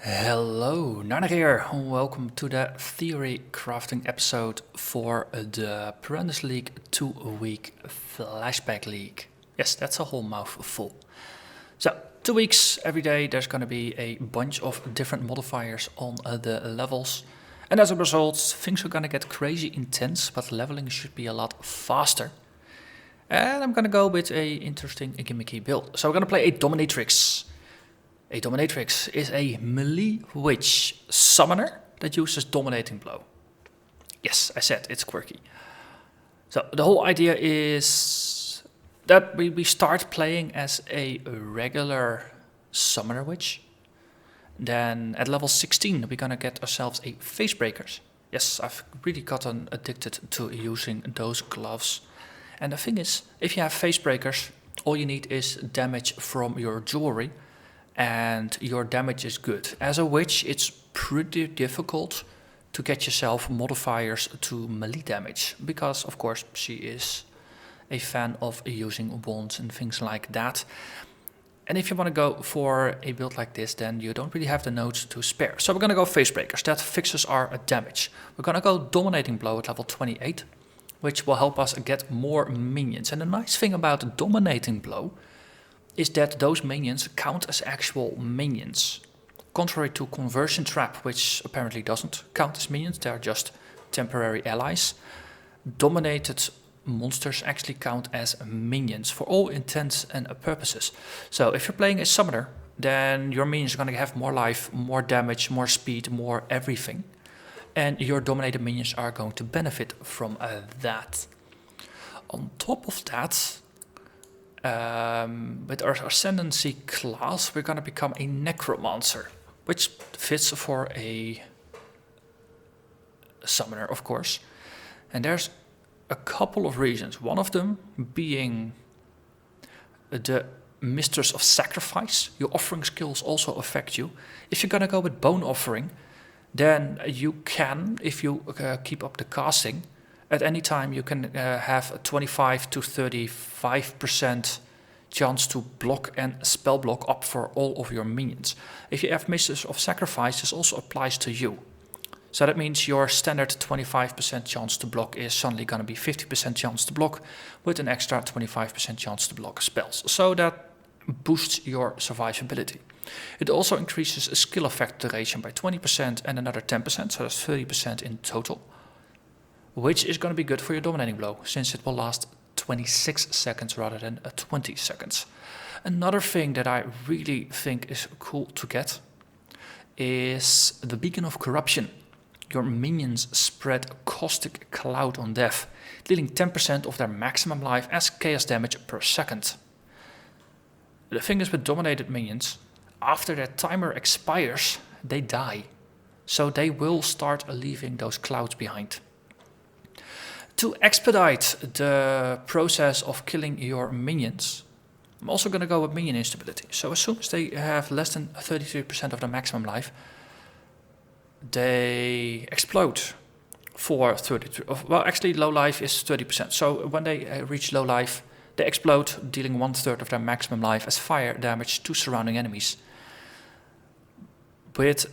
Hello, Narnach here. Welcome to the Theorycrafting episode for the Perandus League 2-week Flashback League. Yes, that's a whole mouthful. So, 2 weeks, every day there's going to be a bunch of different modifiers on the levels. And as a result, things are going to get crazy intense, but leveling should be a lot faster. And I'm going to go with a interesting gimmicky build. So we're going to play a Dominatrix. A Dominatrix is a melee witch summoner that uses Dominating Blow. Yes, I said it's quirky. So the whole idea is that we start playing as a regular summoner witch. Then at level 16 we're gonna get ourselves a Facebreakers. Yes, I've really gotten addicted to using those gloves. And the thing is, if you have Facebreakers, all you need is damage from your jewelry. And your damage is good. As a witch, it's pretty difficult to get yourself modifiers to melee damage, because of course she is a fan of using wands and things like that. And if you want to go for a build like this, then you don't really have the nodes to spare. So we're going to go Facebreakers. That fixes our damage. We're going to go Dominating Blow at level 28, which will help us get more minions. And the nice thing about Dominating Blow is that those minions count as actual minions. Contrary to Conversion Trap, which apparently doesn't count as minions, they're just temporary allies. Dominated monsters actually count as minions for all intents and purposes. So if you're playing a summoner, then your minions are going to have more life, more damage, more speed, more everything. And your dominated minions are going to benefit from that. On top of that, with our Ascendancy class, we're going to become a Necromancer, which fits for a summoner, of course. And there's a couple of reasons. One of them being the Mistress of Sacrifice. Your offering skills also affect you. If you're going to go with Bone Offering, then you can, if you keep up the casting, at any time you can have a 25 to 35% chance to block and spell block up for all of your minions. If you have Mistress of Sacrifice, this also applies to you. So that means your standard 25% chance to block is suddenly going to be 50% chance to block with an extra 25% chance to block spells. So that boosts your survivability. It also increases a skill effect duration by 20% and another 10%, so that's 30% in total. Which is going to be good for your Dominating Blow, since it will last 26 seconds rather than 20 seconds. Another thing that I really think is cool to get is the Beacon of Corruption. Your minions spread a caustic cloud on death, dealing 10% of their maximum life as chaos damage per second. The thing is with dominated minions, after their timer expires, they die. So they will start leaving those clouds behind. To expedite the process of killing your minions, I'm also going to go with Minion Instability. So as soon as they have less than 33% of their maximum life, they explode for 33. Well, actually, low life is 30%. So when they reach low life, they explode, dealing 1/3 of their maximum life as fire damage to surrounding enemies. With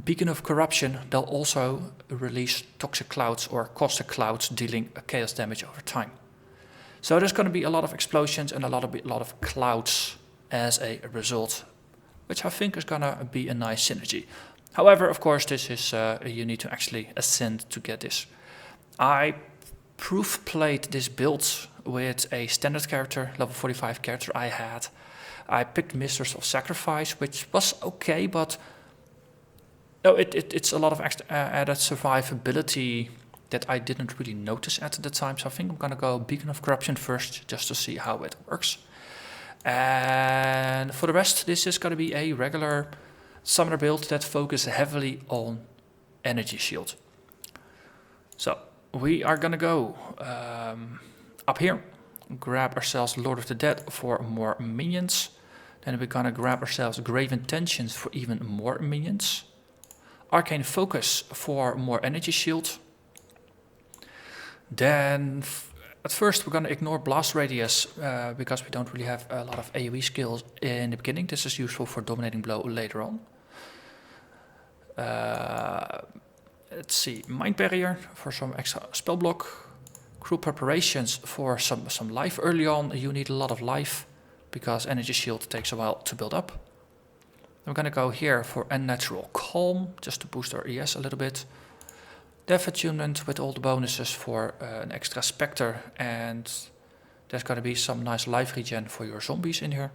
Beacon of Corruption, they'll also release toxic clouds or caustic clouds, dealing chaos damage over time. So there's going to be a lot of explosions and a lot of clouds as a result, which I think is going to be a nice synergy. However, of course, this is you need to actually ascend to get this. I proof played this build with a standard character, level 45 character I had. I picked Mistress of Sacrifice, which was okay, but no, it's a lot of extra added survivability that I didn't really notice at the time. So I think I'm going to go Beacon of Corruption first, just to see how it works. And for the rest, this is going to be a regular summoner build that focuses heavily on energy shield. So we are going to go up here, grab ourselves Lord of the Dead for more minions. Then we're going to grab ourselves Grave Intentions for even more minions. Arcane Focus for more energy shield. Then at first we're going to ignore Blast Radius because we don't really have a lot of AoE skills in the beginning. This is useful for Dominating Blow later on. let's see, Mind Barrier for some extra spell block. Crew Preparations for some life early on. You need a lot of life because Energy Shield takes a while to build up. I'm gonna go here for Unnatural Calm, just to boost our ES a little bit. Death Attunement with all the bonuses for an extra Spectre, and there's gonna be some nice life regen for your zombies in here.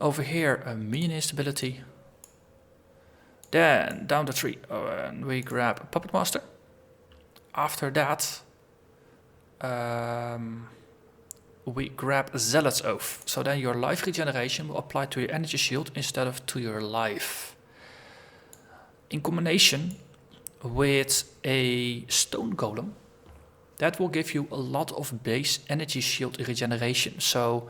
Over here, a Minion Instability. Then down the tree, and we grab a Puppet Master. After that, we grab Zealot's Oath. So then your life regeneration will apply to your energy shield instead of to your life. In combination with a stone golem, that will give you a lot of base energy shield regeneration. So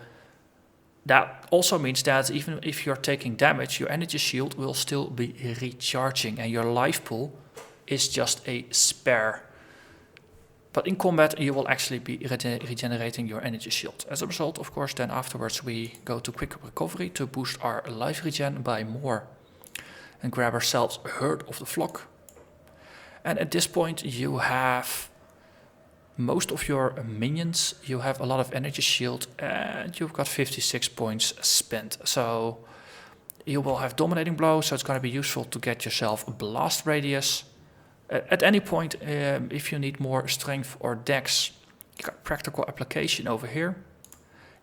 that also means that even if you're taking damage, your energy shield will still be recharging and your life pool is just a spare. But in combat, you will actually be regenerating your energy shield. As a result, of course, then afterwards we go to quick recovery to boost our life regen by more. And grab ourselves a Herd of the Flock. And at this point, you have most of your minions. You have a lot of energy shield and you've got 56 points spent. So you will have Dominating Blow, so it's going to be useful to get yourself a blast radius. At any point, if you need more strength or dex, you got Practical Application over here.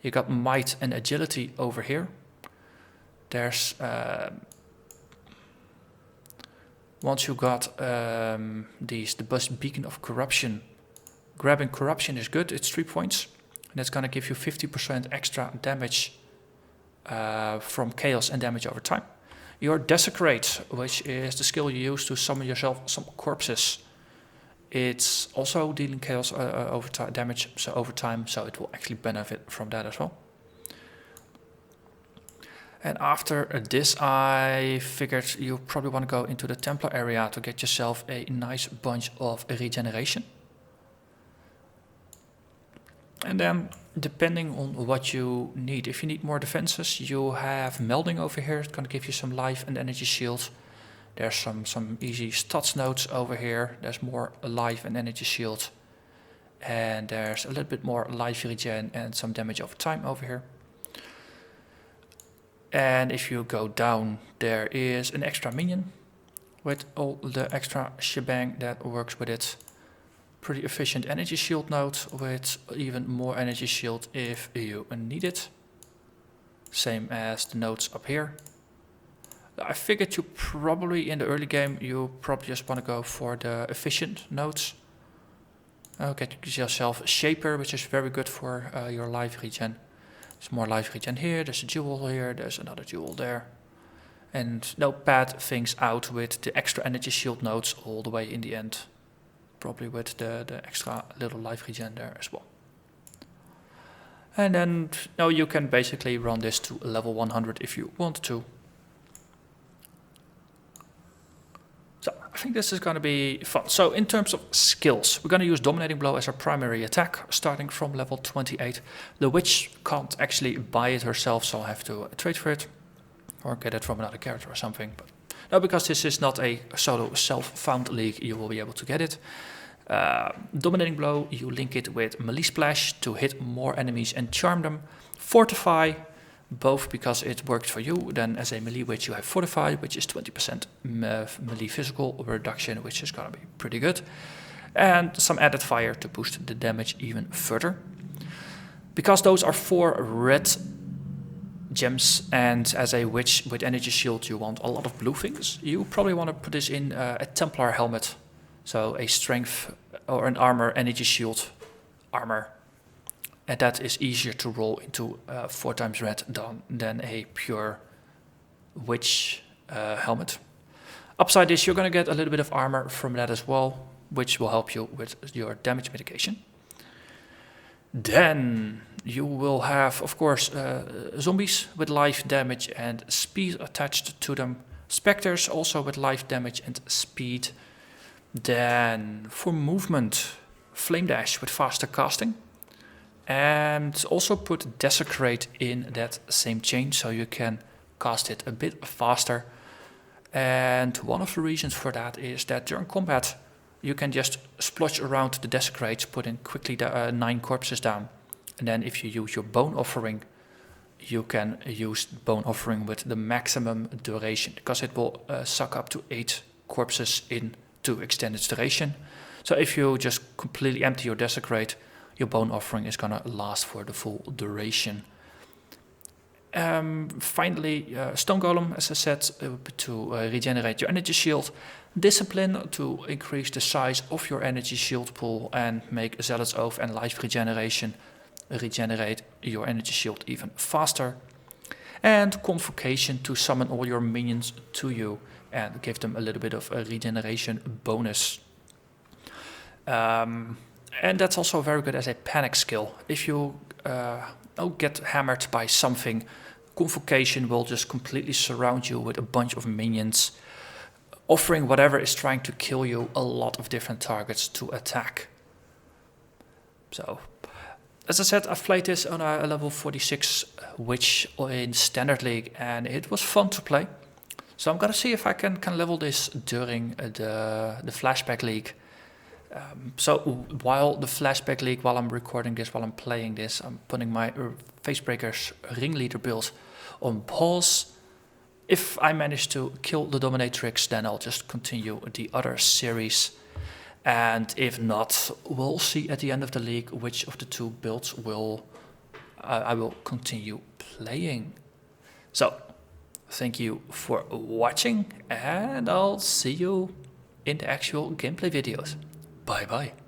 You got Might and Agility over here. There's once you got the bust Beacon of Corruption, grabbing Corruption is good. It's 3 points, and that's gonna give you 50% extra damage from chaos and damage over time. Your Desecrate, which is the skill you use to summon yourself some corpses, it's also dealing chaos damage over time, so it will actually benefit from that as well. And after this, I figured you probably want to go into the Templar area to get yourself a nice bunch of regeneration. And then, depending on what you need, if you need more defenses, you have Melding over here. It's going to give you some life and energy shield. There's some easy stats nodes over here. There's more life and energy shield. And there's a little bit more life regen and some damage over time over here. And if you go down, there is an extra minion with all the extra shebang that works with it. Pretty efficient energy shield node with even more energy shield if you need it. Same as the nodes up here. I figured you probably in the early game you probably just want to go for the efficient nodes. Get yourself a Shaper, which is very good for your life regen. There's more life regen here, there's a jewel here, there's another jewel there. And no pad things out with the extra energy shield nodes all the way in the end. Probably with the extra little life regen there as well. And then now you can basically run this to level 100 if you want to. So I think this is going to be fun. So in terms of skills, we're going to use Dominating Blow as our primary attack, starting from level 28. The witch can't actually buy it herself, so I'll have to trade for it or get it from another character or something. But no, because this is not a solo self-found league, you will be able to get it. Dominating Blow, you link it with Melee Splash to hit more enemies and charm them. Fortify, both because it worked for you, then as a melee witch you have Fortify, which is 20% melee physical reduction, which is gonna be pretty good. And some added fire to boost the damage even further. Because those are 4 red gems, and as a witch with energy shield you want a lot of blue things, you probably want to put this in a Templar helmet. So a strength or an armor, energy shield armor. And that is easier to roll into 4 times red than a pure witch helmet. Upside this, you're going to get a little bit of armor from that as well, which will help you with your damage mitigation. Then you will have, of course, zombies with life damage and speed attached to them. Spectres also with life damage and speed. Then for movement, Flame Dash with faster casting. And also put Desecrate in that same chain so you can cast it a bit faster. And one of the reasons for that is that during combat, you can just splodge around the desecrates, putting quickly 9 corpses down. And then if you use your bone offering, you can use bone offering with the maximum duration, because it will suck up to 8 corpses into extended duration. So if you just completely empty your desecrate, your bone offering is gonna last for the full duration. Finally, Stone Golem, as I said, to regenerate your energy shield. Discipline to increase the size of your energy shield pool and make Zealot's Oath and Life Regeneration regenerate your energy shield even faster. And Convocation to summon all your minions to you and give them a little bit of a regeneration bonus. And that's also very good as a panic skill. If you get hammered by something, Convocation will just completely surround you with a bunch of minions, offering whatever is trying to kill you a lot of different targets to attack. So, as I said, I've played this on a level 46 witch in Standard League, and it was fun to play. So I'm gonna see if I can level this during the Flashback League. So while the Flashback League, while I'm recording this, while I'm playing this, I'm putting my Facebreaker's ringleader build on pause. If I manage to kill the Dominatrix, then I'll just continue the other series. And if not, we'll see at the end of the league which of the 2 builds I will continue playing. So, thank you for watching, and I'll see you in the actual gameplay videos. Bye bye.